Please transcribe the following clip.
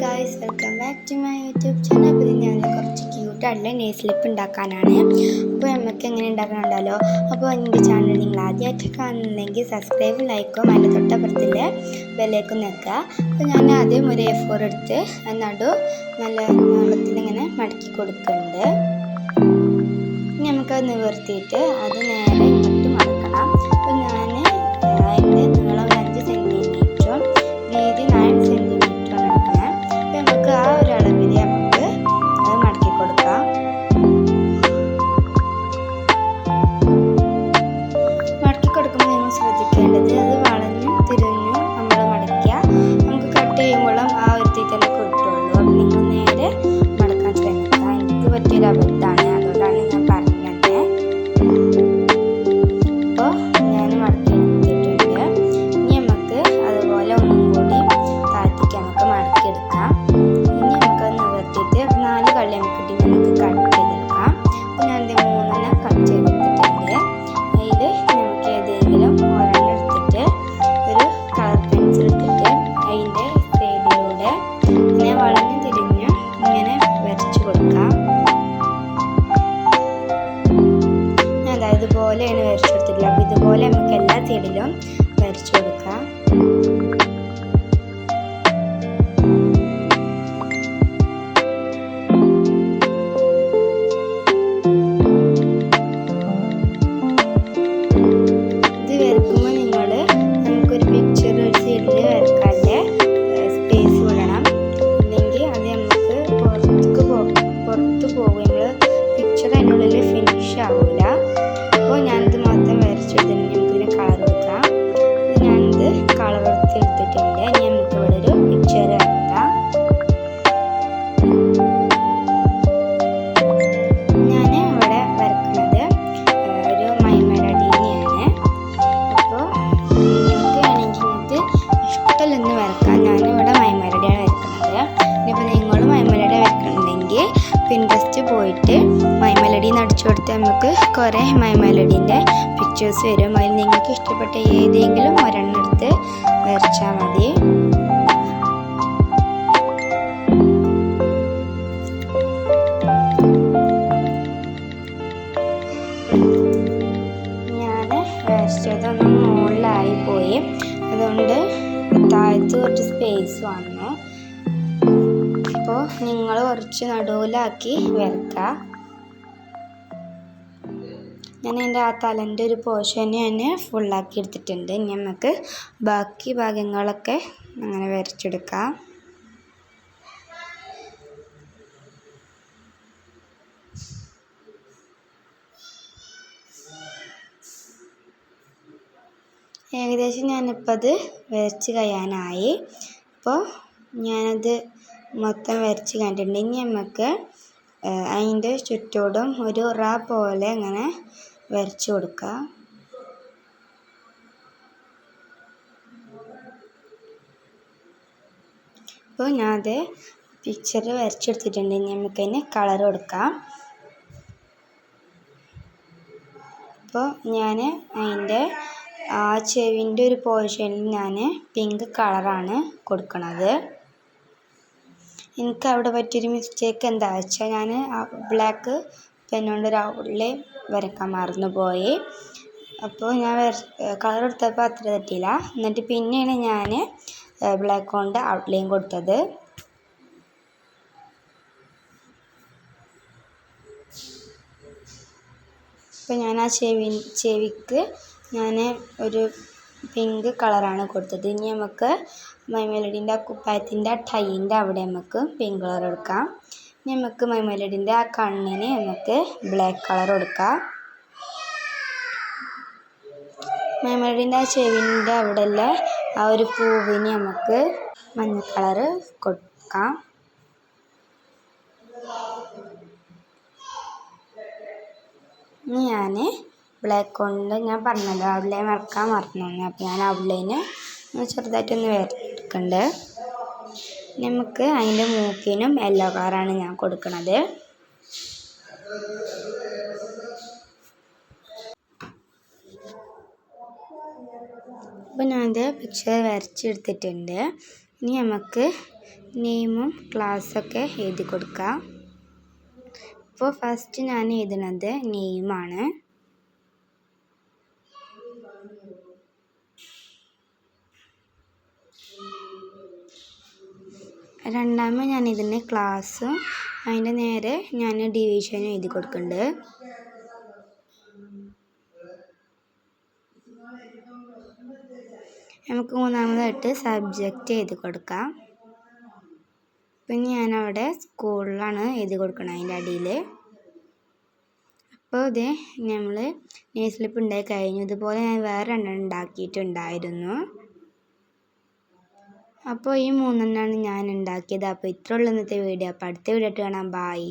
Guys, welcome back to my YouTube channel. അപ്പോൾ ഞാൻ കുറച്ച് ക്യൂട്ടായിട്ടുള്ള നെയിൽ സ്ലിപ്പ് ഉണ്ടാക്കാനാണ്. അപ്പോൾ നമുക്ക് എങ്ങനെ ഉണ്ടാക്കാനുണ്ടല്ലോ. അപ്പോൾ എൻ്റെ ചാനൽ നിങ്ങൾ ആദ്യമായിട്ട് കാണുന്നുണ്ടെങ്കിൽ സബ്സ്ക്രൈബും ലൈക്കും അതിൻ്റെ തൊട്ടപ്പുറത്തിൽ ബെല്ലേക്കും നിൽക്കുക. അപ്പോൾ ഞാൻ ആദ്യം ഒരു A4 എടുത്ത് നടു നല്ല നീളത്തിൽ ഇങ്ങനെ മടക്കി കൊടുക്കുന്നുണ്ട്. ഇനി നമുക്കത് നിവർത്തിയിട്ട് അത് നേരെ ഇങ്ങോട്ട് മടക്കണം. അപ്പോൾ ഞാൻ അതിൻ്റെ നീളം 5 സെൻറ്റിമീറ്ററും വീതി 9 സെൻറ്റിമീറ്ററും എടുക്കണം. അപ്പോൾ നമുക്ക് ആ ഒരു അളവിൽ നമുക്ക് അത് മടക്കി കൊടുക്കാം. മടക്കി കൊടുക്കുമ്പോൾ നിങ്ങൾ ശ്രദ്ധിക്കേണ്ടത് അത് വളഞ്ഞു തിരിഞ്ഞു നമ്മൾ മടക്കിയാൽ നമുക്ക് കട്ട് ചെയ്യുമ്പോഴും ആ ഒരു തീ തന്നെ കിട്ടുള്ളൂ. അപ്പോൾ നിങ്ങൾ നേരെ മടക്കാൻ ശ്രമിക്കുക. എനിക്ക് പറ്റിയൊരു അബദ്ധമാണ്, അതുകൊണ്ടാണ് ഞാൻ പറഞ്ഞത്. അപ്പോൾ ഞാൻ മടക്കി എടുത്തിട്ടുണ്ട്. ഇനി നമുക്ക് അതുപോലെ ഒന്നും കൂടി താഴ്ത്തിക്ക് നമുക്ക് മടക്കിയെടുക്കാം. ഇനി നമുക്കത് നിവർത്തിയിട്ട് 4 കള്ളി നമുക്ക് കട്ട് ചെയ്തെടുക്കാം. അപ്പോൾ ഞാൻ 3 കട്ട് ചെയ്തെടുത്തിട്ടുണ്ട്. അതിൽ നമുക്ക് ഏതെങ്കിലും ഒരെണ്ണം എടുത്തിട്ട് ഒരു കളർ പെൻസിൽ ഇട്ടിട്ട് അതിൻ്റെ സൈഡിലൂടെ ഇങ്ങനെ വളഞ്ഞു തിരിഞ്ഞ് ഇങ്ങനെ വരച്ചു കൊടുക്കാം. ഇതുപോലെയാണ് വരച്ചു കൊടുത്തിട്ടുള്ളത്. അപ്പോൾ ഇതുപോലെ നമുക്ക് എല്ലാ സൈഡിലും വരച്ചു കൊടുക്കാം. ഇത് വരക്കുമ്പോൾ നിങ്ങൾ നമുക്കൊരു പിക്ചർ ഒരു സൈഡിൽ വരക്കാതെ സ്പേസ് വിടണം. ഇല്ലെങ്കിൽ അത് നമുക്ക് പുറത്ത് പോകും. നമ്മൾ പിക്ചർ അതിനുള്ളിൽ ഫിനിഷ് ആവില്ല. അപ്പോൾ ഞാനിത് മാത്രം വരച്ചെടുത്തിട്ട് നമുക്കിതിന് കളർ കൊടുക്കാം. ഞാനിത് കളർ എടുത്തിട്ടുണ്ട്. ഇനി നമുക്ക് ഇവിടെ ഒരു പിക്ചർ വരക്കാം. ഞാൻ ഇവിടെ വരക്കുന്നത് ഒരു മൈമലടീനെയാണ്. അപ്പോൾ നിങ്ങൾക്ക് വേണമെങ്കിൽ ഇത് ഇഷ്ടമല്ലെന്ന് വരക്കാം. ഞാനിവിടെ മൈമലടിയാണ് വരക്കുന്നത്. ഇനിയിപ്പോൾ നിങ്ങൾ മൈമലടി വരക്കണമെങ്കിൽ പിൻട്രസ്റ്റ് പോയിട്ട് മൈമലടി അടിച്ചു കൊടുത്താൽ നമുക്ക് കുറേ മൈമലടീൻ്റെ പിക്ചേഴ്സ് വരും. അതിൽ നിങ്ങൾക്ക് ഇഷ്ടപ്പെട്ട ഏതെങ്കിലും ഒരെണ്ണം എടുത്ത് വരച്ചാൽ മതി. ഞാൻ വരച്ചതൊന്നും മുകളിലായി പോയി, അതുകൊണ്ട് താഴത്ത് കുറച്ച് സ്പേസ് വന്നു. അപ്പോൾ നിങ്ങൾ കുറച്ച് നടുവിലാക്കി വരക്കുക. ഞാൻ എൻ്റെ ആ തലൻ്റെ ഒരു പോർഷൻ ഞാൻ ഫുള്ളാക്കി എടുത്തിട്ടുണ്ട്. ഇനി നമുക്ക് ബാക്കി ഭാഗങ്ങളൊക്കെ അങ്ങനെ വരച്ചെടുക്കാം. ഏകദേശം ഞാനിപ്പോൾ അത് വരച്ച് കഴിയാനായി. അപ്പോൾ ഞാനത് മൊത്തം വരച്ച് കണ്ടിട്ടുണ്ട്. ഇനി നമുക്ക് അതിൻ്റെ ചുറ്റോടും ഒരു റ പോലെ അങ്ങനെ വരച്ചു കൊടുക്കുക. അപ്പോൾ ഞാനത് പിക്ചർ വരച്ചെടുത്തിട്ടുണ്ട്. ഇനി നമുക്കതിന് കളർ കൊടുക്കാം. അപ്പോൾ ഞാൻ അതിൻ്റെ ആ ചെവിൻ്റെ ഒരു പോർഷനിൽ ഞാൻ പിങ്ക് കളറാണ് കൊടുക്കുന്നത്. എനിക്ക് അവിടെ പറ്റിയൊരു മിസ്റ്റേക്ക് എന്താ വെച്ചാൽ ഞാൻ ബ്ലാക്ക് പെന്നുകൊണ്ട് ഒരു ഔട്ട്ലൈൻ വരക്കാൻ മറന്നുപോയി. അപ്പോൾ ഞാൻ കളർ കൊടുത്തപ്പോൾ അത്ര തെറ്റിയില്ല. എന്നിട്ട് പിന്നെയാണ് ഞാൻ ബ്ലാക്ക് കൊണ്ട് ഔട്ട്ലൈൻ കൊടുത്തത്. അപ്പോൾ ഞാൻ ആ ചെവിക്ക് ഞാൻ ഒരു പിങ്ക് കളറാണ് കൊടുത്തത്. ഇനി നമുക്ക് മൈമലടീൻ്റെ ആ കുപ്പായത്തിൻ്റെ ആ ടൈൻ്റെ അവിടെ നമുക്ക് പിങ്ക് കളർ കൊടുക്കാം. ഇനി നമുക്ക് മൈമലടീൻ്റെ ആ കണ്ണിന് നമുക്ക് ബ്ലാക്ക് കളർ കൊടുക്കാം. മൈമലടീൻ്റെ ആ ചെവിൻ്റെ അവിടെയുള്ള ആ ഒരു പൂവിന് നമുക്ക് മഞ്ഞ കളർ കൊടുക്കാം. ഇനി ഞാൻ ബ്ലാക്ക് കൊണ്ട് ഞാൻ പറഞ്ഞല്ലോ ഔട്ട്ലൈൻ വരക്കാൻ മറന്നു. അപ്പോൾ ഞാൻ ഔട്ട്ലൈന് ചെറുതായിട്ടൊന്ന് വരക്കുന്നുണ്ട്. നമുക്ക് അതിൻ്റെ മൂക്കിനും യെല്ലോ കളറാണ് ഞാൻ കൊടുക്കുന്നത്. അപ്പോൾ ഞാനത് പിക്ചർ വരച്ചെടുത്തിട്ടുണ്ട്. ഇനി നമുക്ക് നെയിമും ക്ലാസ്സൊക്കെ എഴുതി കൊടുക്കുക. അപ്പോൾ ഫസ്റ്റ് ഞാൻ എഴുതുന്നത് നെയിമാണ്. രണ്ടാമത് ഞാൻ ഇതിന് ക്ലാസ്സും അതിൻ്റെ നേരെ ഞാൻ ഡിവിഷനും എഴുതി കൊടുക്കുന്നുണ്ട്. നമുക്ക് മൂന്നാമതായിട്ട് സബ്ജക്റ്റ് എഴുതി കൊടുക്കാം. പിന്നെ ഞാനവിടെ സ്കൂളിലാണ് എഴുതി കൊടുക്കണം അതിൻ്റെ അടിയിൽ. അപ്പോൾ ഇത് നമ്മൾ നെയിം സ്ലിപ്പ് ഉണ്ടായി കഴിഞ്ഞു. ഇതുപോലെ ഞാൻ വേറെ 2 ഉണ്ടാക്കിയിട്ടുണ്ടായിരുന്നു. അപ്പോൾ ഈ 3 ഞാൻ ഉണ്ടാക്കിയത്. അപ്പോൾ ഇത്രയുള്ള ഇന്നത്തെ വീഡിയോ. അപ്പോൾ അടുത്ത വീഡിയോ ആയിട്ട് കാണാം. ബൈ.